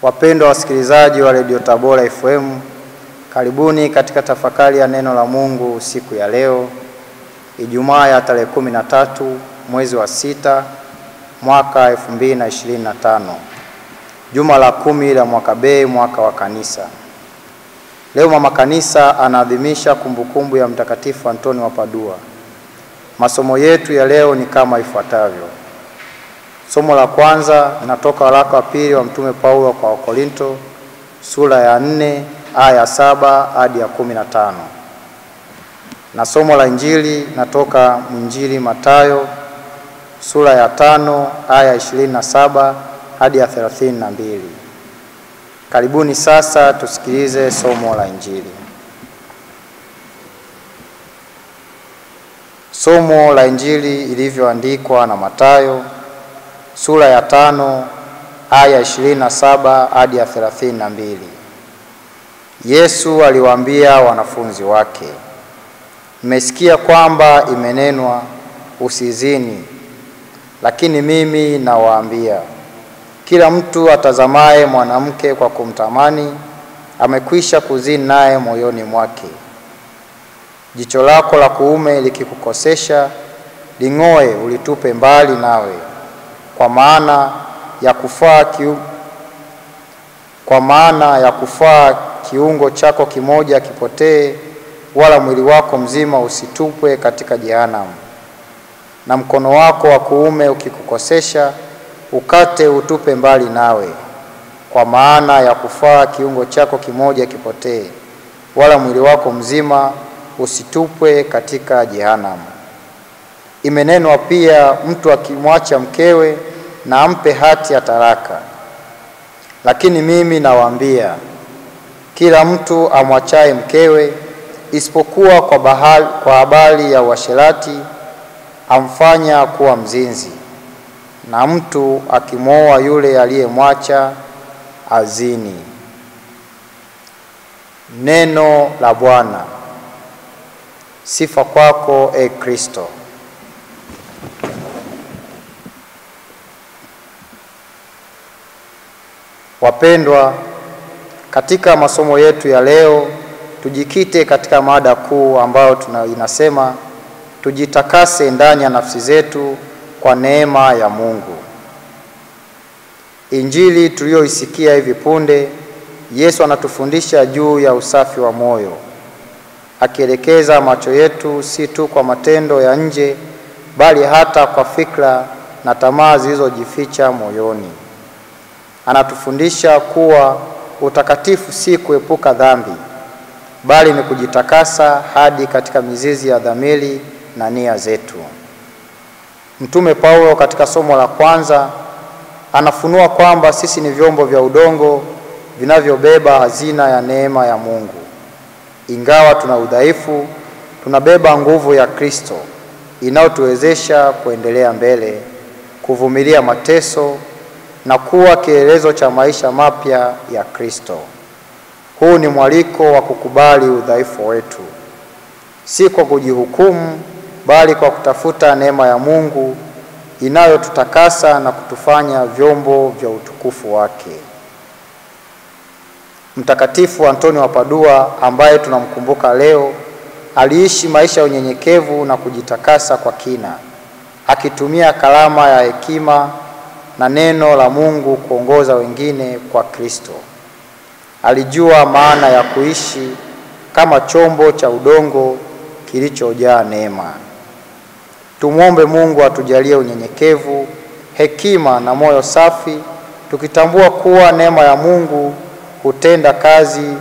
Wapendwa wasikilizaji wa Radio Tabora FM, karibuni katika tafakari ya neno la Mungu siku ya leo, Ijumaa ya tarehe 13 mwezi wa 6 mwaka 2025, juma la 10 la mwaka B, mwaka wa kanisa. Leo mama kanisa anaadhimisha kumbukumbu ya Mtakatifu Antoni wa Padua. Masomo yetu ya leo ni kama ifuatavyo. Somo la kwanza linatoka waraka wa pili wa Mtume Paulo kwa Wakorinto, sura ya 4 aya 7 hadi ya 15. Na somo la Injili linatoka Injili Mathayo, sura ya 5 aya 27 hadi ya 32. Karibuni sasa tusikilize somo la Injili. Somo la Injili ilivyoandikwa na Mathayo, sura ya 5 aya 27 hadi ya 32. Yesu aliwaambia wanafunzi wake, mmesikia kwamba imenenwa, usizini. Lakini mimi nawaambia, kila mtu atazamaye mwanamke kwa kumtamani amekwisha kuzini naye moyoni mwake. Jicho lako la kuume likikukosesha, ling'oe ulitupe mbali nawe. Kwa maana ya kufaa kiungo chako kimoja kipotee, wala mwili wako mzima usitupwe katika jehanamu. Na mkono wako wa kuume ukikukosesha, ukate utupe mbali nawe. Kwa maana ya kufaa kiungo chako kimoja kipotee, wala mwili wako mzima usitupwe katika jehanamu. Imenenwa pia, mtu akimwacha mkewe na ampe hati ya talaka. Lakini mimi nawaambia, kila mtu amwachaye mkewe, isipokuwa kwa habari ya uasherati, amfanya kuwa mzinzi, na mtu akimwoa yule aliyemwacha, azini. Neno la Bwana. Sifa kwako, e Kristo. Wapendwa, katika masomo yetu ya leo tujikite katika mada kuu ambayo inasema tujitakase ndani ya nafsi zetu kwa neema ya Mungu. Injili tuliyoisikia hivi punde, Yesu anatufundisha juu ya usafi wa moyo, akielekeza macho yetu si tu kwa matendo ya nje, bali hata kwa fikra na tamaa zilizojificha moyoni. Anatufundisha kuwa utakatifu si kuepuka dhambi, bali ni kujitakasa hadi katika mizizi ya dhamiri na nia zetu. Mtume Paulo katika somo la kwanza anafunua kwamba sisi ni vyombo vya udongo vinavyobeba hazina ya neema ya Mungu. Ingawa tuna udhaifu, tunabeba nguvu ya Kristo inayotuwezesha kuendelea mbele, kuvumilia mateso na kuwa kielelezo cha maisha mapya ya Kristo. Huu ni mwaliko wa kukubali udhaifu wetu, si kwa kujihukumu, bali kwa kutafuta neema ya Mungu inayotutakasa na kutufanya vyombo vya utukufu wake. Mtakatifu Antoni wa Padua, ambaye tunamkumbuka leo, aliishi maisha ya unyenyekevu na kujitakasa kwa kina, akitumia kalama ya hekima na neno la Mungu kuongoza wengine kwa Kristo. Alijua maana ya kuishi kama chombo cha udongo kilichojaa neema. Tumwombe Mungu atujalie unyenyekevu, hekima na moyo safi, tukitambua kuwa neema ya Mungu hutenda kazi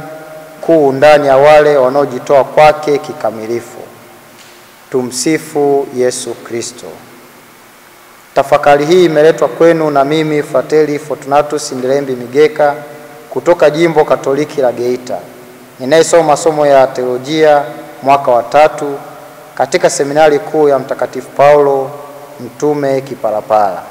kuu ndani ya wale wanaojitoa kwake kikamilifu. Tumsifu Yesu Kristo. Tafakari hii imeletwa kwenu na mimi Frateli Fortunatus Ndilembi Migeka kutoka Jimbo Katoliki la Geita, ninayesoma masomo ya teolojia mwaka wa 3 katika seminari kuu ya Mtakatifu Paulo Mtume Kipalapala.